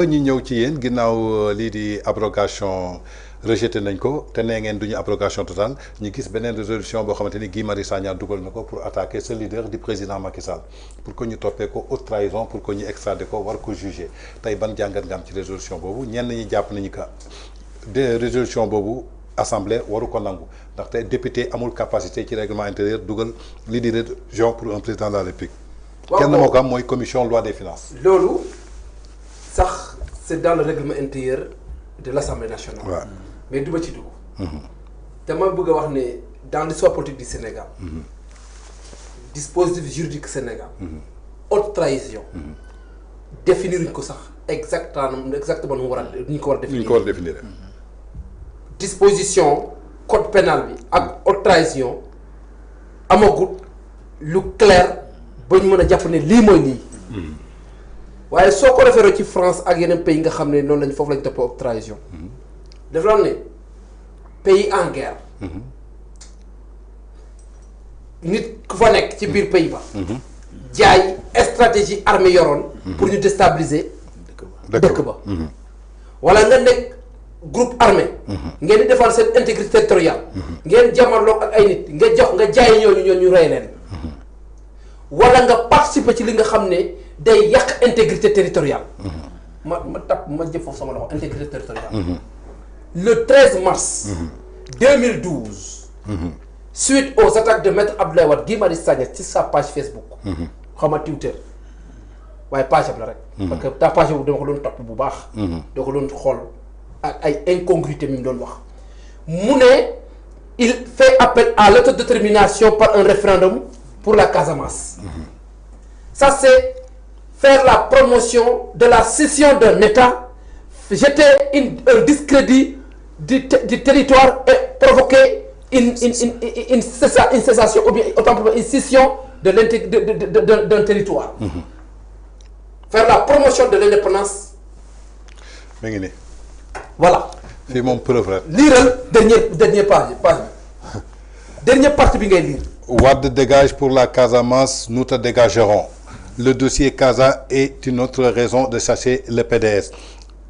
ñu ñëw ci yéen ginnaaw lii di abrogation rejeté nañ ko te nee ngeen duñu abrogation totale ñu gis beneen résolution boo xamante ni Guy Marius Sagna dugal na ko pour attaquer ce leader du président Macky Sall pour que ñu toppee ko haute trahison pour que ñu extradé ko war ko juger tey ban jàngat nga am ci résolution boobu ñenn ñi jàpp nañu que de résolution boobu assemblée waru ko nangu ndaxte député amul capacité ci règlement intérieur dugal lii di résolution pour un président de la République. kenn moo ko am mooy commission loi des finances. loolu sax c'est dans le règlement intérieur de l'Assemblée nationale. Ouais. mais du ma ci dugg. dama bëgg a wax ne dans l'histoire politique du Sénégal. dispositif juridique Sénégal. haute trahison. définir ñu ko sax exactement nu mu war a ñu ko war a définir. ñu ko war a définir. disposition code pénal bi ak haute trahison amagut lu clair ba ñu mën a jàpp ne lii mooy lii. waaye soo ko référé ci France ak yeneen pays nga xam ne noonu lañ foofu lañ toppee haute trahison. dafa doon ne pays en guerre. nit ku fa nekk ci biir pays ba. jaay stratégie armée yoroon. pour ñu déstabiliser. dëkk ba wala nga nekk groupe armé. ngeen di defal seen intégrité territoriale. ngeen jamarloo ak ay nit nga jaay ñooñu ñu rey leen. wala nga participer ci li nga xam ne day yàq intégrité territoriale. ma jëf foofu sama loxo intégrité territoriale. le 13 mars. 2012. suite aux attaques de maître Abdoulaye Wade Guy Marius Sagna ci sa page Facebook. xaw ma Twitter waaye page am la rek. parce que ta page boobu dama ko doon topp bu baax. dama ko doon xool ak ay incongruité mi mu doon wax. mu ne il fait appel à l'autodétermination par un référendum pour la Casamance. Ça c'est faire la promotion de la scission d'un État, jeter un discrédit du territoire et provoquer une cessation ou bien autant pour une scission d'un territoire. Faire la promotion de l'indépendance. Voilà. C'est mon preuve. Lire dernière page. Dernière partie bi ngay lire. Wade dégage pour la Casamance, nous te dégagerons. Le dossier Casa est une autre raison de chasser le PDS.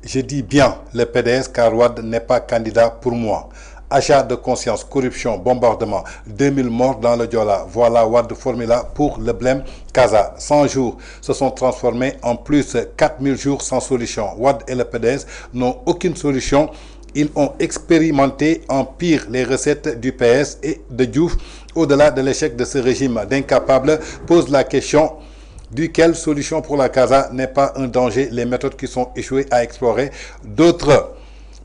Je dis bien le PDS car Wade n'est pas candidat pour moi. Achat de conscience, corruption, bombardement, 2000 morts dans le Diola. Voilà Wade formula pour le blême Casa. 100 jours se sont transformés en plus 4000 jours sans solution. Wade et le PDS n'ont aucune solution. Ils ont expérimenté en pire les recettes du PS et de Diouf. Au-delà de l'échec de ce régime d'incapables, pose la question duquel solution pour la Casa n'est pas un danger. Les méthodes qui sont échouées à explorer. D'autres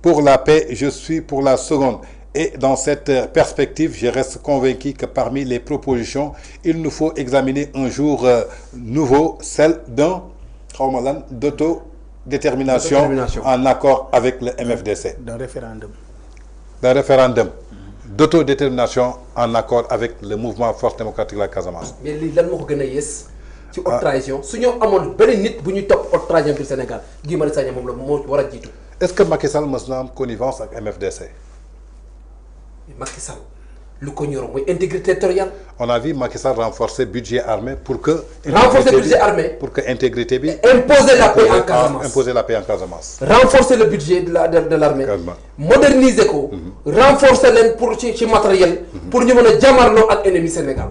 pour la paix, je suis pour la seconde. Et dans cette perspective, je reste convaincu que parmi les propositions, il nous faut examiner un jour nouveau, celle d'autodétermination en accord avec le MFDC. D'un référendum. D'un référendum d'autodétermination en accord avec le mouvement Force démocratique de la Casamance. Mais li lan moo ko gën a yées ci haute trahison su ñu amoon benn nit bu ñuy topp haute trahison du Sénégal Guy Marius Sagna moom la moo war a jiitu. Est-ce que Macky Sall mës na am connivence ak MFDC? Macky Sall lu ko ñoroon mooy intégrité territoriale. On a vu Macky Sall renforcer budget armé pour que. renforcer budget armé pour que intégrité bi. imposer la paix en Casamance. Imposer la paix en Casamance. renforcer le budget de l'armée. moderniser ko. renforcer leen pour ci matériel. pour ñu mën a jàmmarloo ak ennemi Sénégal.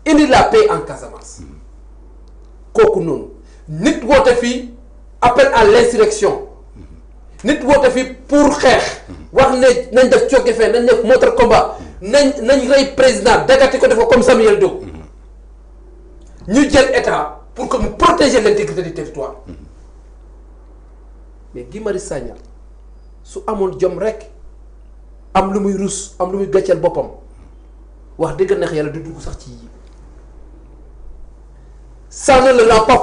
indi la paix en Casamance. kooku noonu nit woote fii appel à l'insurrection nit woote fii pour xeex. wax ne nañ def cooke fee nañ def moteur combat nañ rey président dagati ko def ko comme Samuel Doe ñu jël état pour que mu protéger l'intégrité du territoire mais Guy Marius Sagna su amoon jom rek am lu muy rus am lu muy gàcceel boppam wax dëgg neex yàlla du dugg sax ci yi ça ne le rend pas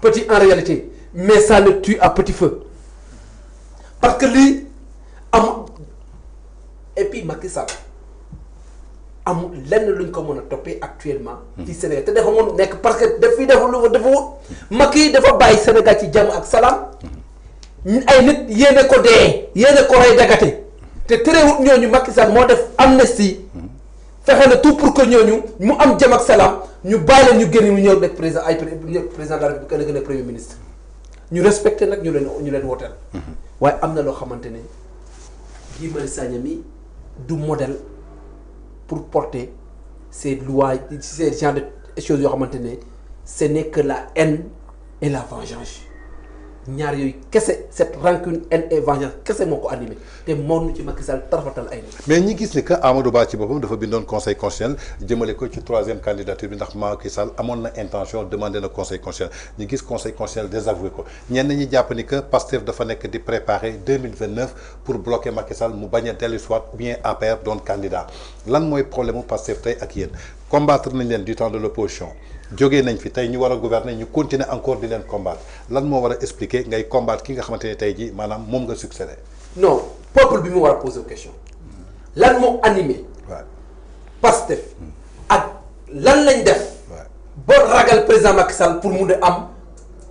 petit en réalité mais ça le tue à petit feu parce que lii am et puis Macky Sall amul lenn luñ ko mën a toppee actuellement. ci Sénégal te dafa mën nekk parce que daf fi dafa Macky dafa bàyyi Sénégal ci jàmm ak salaam ay nit yéene ko dee yéene ko rey dagate te terewut ñooñu Macky Sall moo def amnistie fexe na tout pour que ñooñu mu am jàmm ak salaam ñu bàyyi leen ñu génn mu ñëw nekk président ay président de la République gën a premier ministre. ñu respecté nag ñu leen wooteel. waaye am na loo xamante ne Guy Marius Sagna mi du modèle pour porter ces lois ces genres de choses yoo xamante ne ce n'est que la haine et la vengeance ñaar yooyu kese cette rancune haine et vengeance kese moo ko animé te moom ci Macky Sall tarafatal ay nit. mais ñi gis ni que Amadou Ba ci boppam dafa bindoon conseil constitutionnel jëmale ko ci 3e candidature bi ndax Macky Sall amoon na intention demander na conseil constitutionnel ñu gis conseil constitutionnel désavoué ko ñenn ñi jàpp ni que Pastef dafa nekk di préparer 2029 pour bloquer Macky Sall mu bañ a dellu soit bien APR doon candidat lan mooy problème mu Pastef tey ak yéen combattre nañ leen du temps de l'opposition jógee nañ fi tey ñu war a gouverner ñu continuer encore di leen combattre lan moo war a expliquer ngay combattre ki nga xamante ne tey jii maanaam moom nga succédé. non peuple bi mu war a poser question lan moo animé. waaw Pastef ak lan lañ def. ba ragal président Macky Sall pour mun a am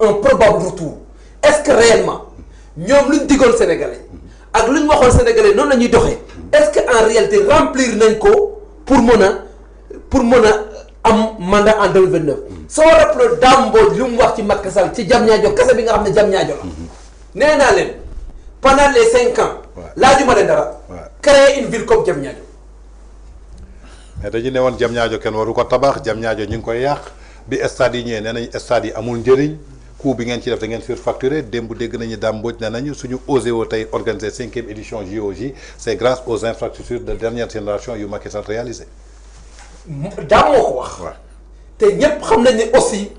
un probable retour est-ce que réellement ñoom luñ digoon Sénégalais ak luñ waxoon Sénégalais noonu la ñuy doxee est-ce que en réalité remplir nañ ko pour mën a am mandat en 2029 soo rappelé Dame Mbodj lu mu wax ci Macky Sall ci Diamniadio kese bi nga xam ne Diamniadio la nee naa leen pendant les 5 ans laajuma leen dara créer une ville comme Diamniadio mais dañu ne woon Diamniadio kenn waru ko tabax Diamniadio ñu ngi koy yàq bi stade yi ñëwee nee nañ stade yi amul njëriñ coût bi ngeen ci def da ngeen surfacturé démb dégg nañu Dame Mbodj nee nañu suñu osé woo tey organiser 5e édition JOJ c'est grâce aux infrastructures de dernière génération yu Macky Sall réalisé Dame moo ko wax te ñëpp xam nañ ne aussi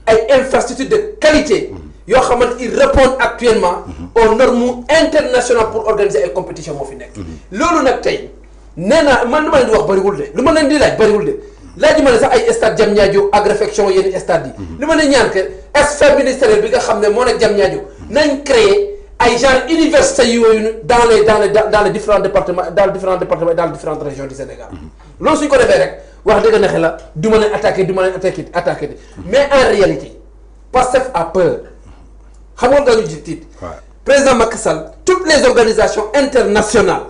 ay infrastructures de qualité yoo xamante ils répondent actuellement aux normes internationales pour organiser ay compétitions moo fi nekk loolu nag tey nee naa man lu ma leen di wax bëriwul de lu ma leen di laaj bëriwul de laaj ma ne sax ay stade Diamniadio ak réfection yenn stade yi li ma ne ñaan que sphère ministérielle bi nga xam ne moo nekk Diamniadio nañ créer ay genre université yooyu dans les différents départements dans les différentes régions du Sénégal loolu suñ ko defee rek wax dëgg nexe la du ma leen attaqué de mais en réalité Pastef a peur xam nga ñu tiit président Macky Sall toutes les organisations internationales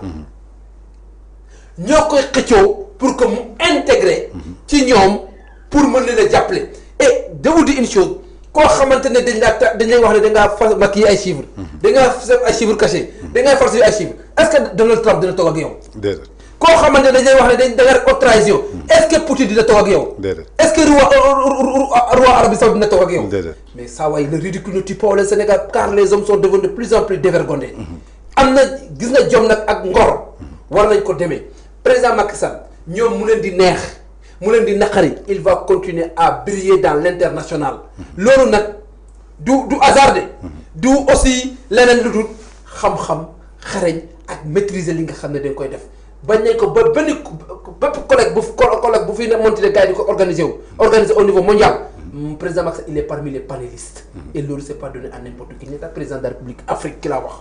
ñoo koy xëccoo pour que mu intégrer ci ñoom pour mën leen a jàppale et de vous dire une chose koo xamante ne dañ lay wax ne da ngaa fas maquiller ay chiffres da ngaa def ay chiffres cachés da ngaa falsifier ay chiffres est-ce que Donald Trump dina toog ak yow koo xamante ne dañ lay wax ne da nga def haute trahison est-ce que Poutine dina toog ak yow est-ce que roi Arabie Saoudite dina toog ak yow mais saa waay le ridicule ne tue pas le Sénégal car les hommes sont devenus de plus en plus dévergondés am na gis nga jom nag ak ngor war nañ ko demee président Macky Sall ñoom mu leen di neex mu leen di naqari il va continuer à briller dans l'international loolu nag du hasard du aussi leneen lu dul xam-xam xarañ ak maîtriser li nga xam ne dañ koy def bañ nañ ko ba bépp collègue bu fi ne monti de gars yi di ko organiser au niveau mondial président Macky Sall il est parmi les panélistes et loolu c'est pas donné à n'importe qui n'est pas président de la République Afrique ki la wax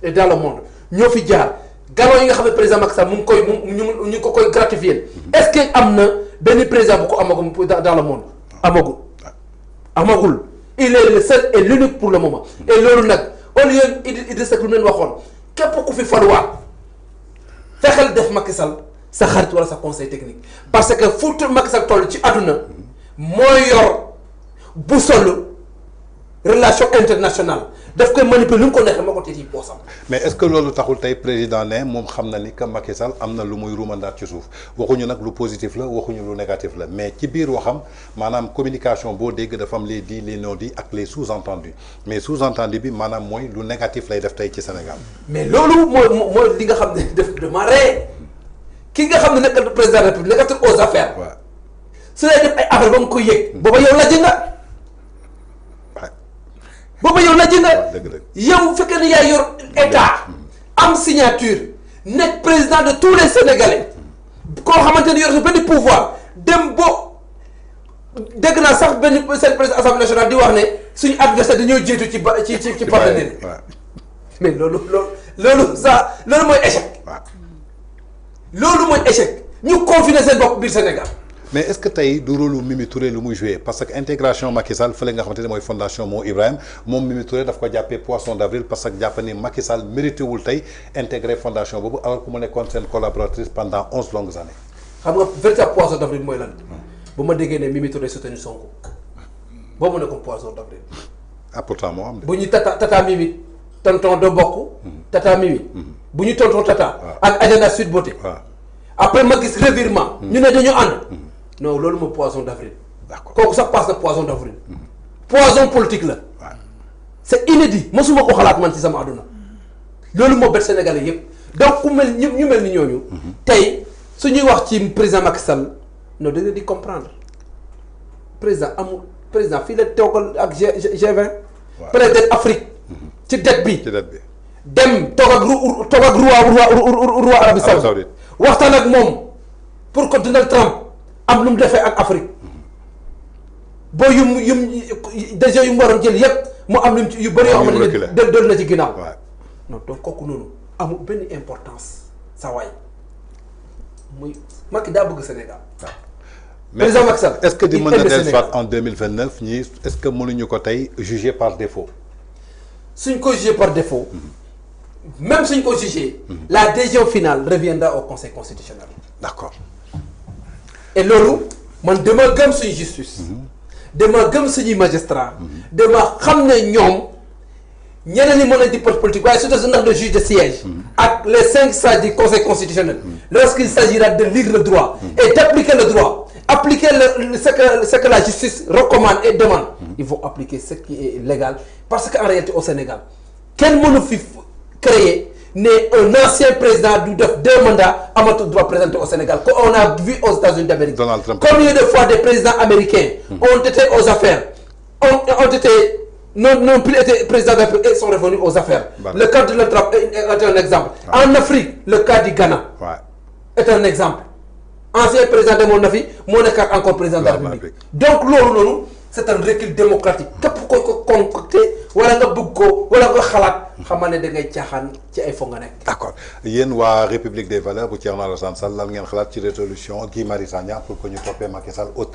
et dans le monde ñoo fi jaar galon yi nga xam ne président Macky Sall mu ngi koy gratifier est-ce que am na benn président bu ko amagum dans le monde amagul il est le seul et l'unique pour le moment et loolu nag au lieu Idrissa Seck lu leen waxoon képp ku fi faluwaat fexeel def Macky Sall sa xarit wala sa conseil technique parce que fu Macky Sall toll ci àdduna mooy yor bu sol relation internationale daf koy manipuler lu mu ko neexee moo ko téye ci poosam. mais est-ce que loolu taxul tey président ne moom xam na ni que Macky Sall am na lu muy ruumandaat ci suuf waxuñu nag lu positif la waxuñu lu négatif la mais ci biir waxam maanaam communication boo dégg dafa am les dits les non-dits ak les sous-entendus mais sous-entendu bi maanaam mooy lu négatif lay def tey ci Sénégal. mais loolu mooy li nga xam ne daf ree ki nga xam ne nekkal président de la République nekkatul aux affaires. waaw su lay def ay affaire ba nga koy yëg. booba yow la jënga. booba yow la jënga. yow fekkee ne yaa yor état am signature nekk président de tous les Sénégalais koo xamante ne yor sa benn pouvoir dem bo dégg naa sax benn seen président assemblée nationale di wax ne suñu adversaire dañoo jiitu ci partenaire yi mais loolu mooy échec. loolu mooy échec ñu confiner seen bopp biir Sénégal. mais est-ce que tey du rôle Mimi Touré lu muy joué parce que intégration Macky Sall fële nga xamante ne mooy fondation Mo Ibrahim moom Mimi Touré daf ko jàppee poisson d'avril parce que jàpp ni Macky Sall mérité wul tey intégrer fondation boobu alors que mu nekkoon seen collaboratrice pendant 11 longues années. xam nga véritable poisson d'avril mooy lan. bu ma déggee ne Mimi Touré soutenu Sonko boobu nekkoon poisson d'avril ah pourtant moo am de. bu ñu tata Mimi tonton do bokk. tata Mimi. bu ñu tonton tata. ak Adjana Sud Beauté. après ma gis revirement. ñu ne dañu ànd. non loolu mooy poisson d'avril. d'accord kooku sax passe na poisson d'avril. poison politique la. c'est inédit mosuma ko xalaat man ci sama àdduna. loolu moo bett Sénégalais yëpp donc ku mel ñu mel ni ñooñu. tey su ñuy wax ci président Macky Sall non da nga di comprendre président amul président fii la toogal ak G20. président Afrique. ci dette bi dem toog ak roi Arabie Saoudite waxtaan ak moom pour que Donald Trump am lu mu defee ak Afrique boo yum décision yu mu waroon jël yëpp mu am lu yu bëri yoo xamante ne doon na ci ginnaaw. non donc kooku noonu amul benn importance sa waay muy Macky daa bëgg Sénégal. président Macky Sall est-ce que di mën na dellusiwaat en 2029 ñii est-ce que mënuñu ko tey juger par défaut. suñ ko jugé par défaut même suñ ko jugé la décision finale reviendra au conseil constitutionnel. d'accord. et loolu man dama gëm suñu justice. dama gëm suñuy magistrat. dama xam ne ñoom ñeneen ñi mën a di politique waaye surtout ndax le juge de siège. ak les 5 sages du conseil constitutionnel. lorsqu'il s'agira de lire le droit. et d'appliquer le droit. appliquer ce que la justice recommande et demande. Il faut appliquer ce qui est légal parce qu'en réalité au Sénégal kenn mënu fi créer ne un ancien président du def 2 mandats amatul droit présenter au Sénégal comme on a vu aux États-Unis d'Amérique. Combien de fois des présidents américains ont été aux affaires ont été non plus été présidents d'Afrique et sont revenus aux affaires. Le cas de Donald Trump est un exemple. En Afrique le cas du Ghana est un exemple. Ancien président demoon na fi moo nekkaat encore président de la République. Donc loolu noonu c'est un recul démocratique képp koy ko concocté wala nga bëgg ko wala nga xalaat xamal ne da ngay caaxaan ci ay fo nga nekk. d'accord yéen waa République des valeurs bu Thierno Alassane Sall lan ngeen xalaat ci résolution Guy Marius Sagna pour que ñu toppee Macky Sall au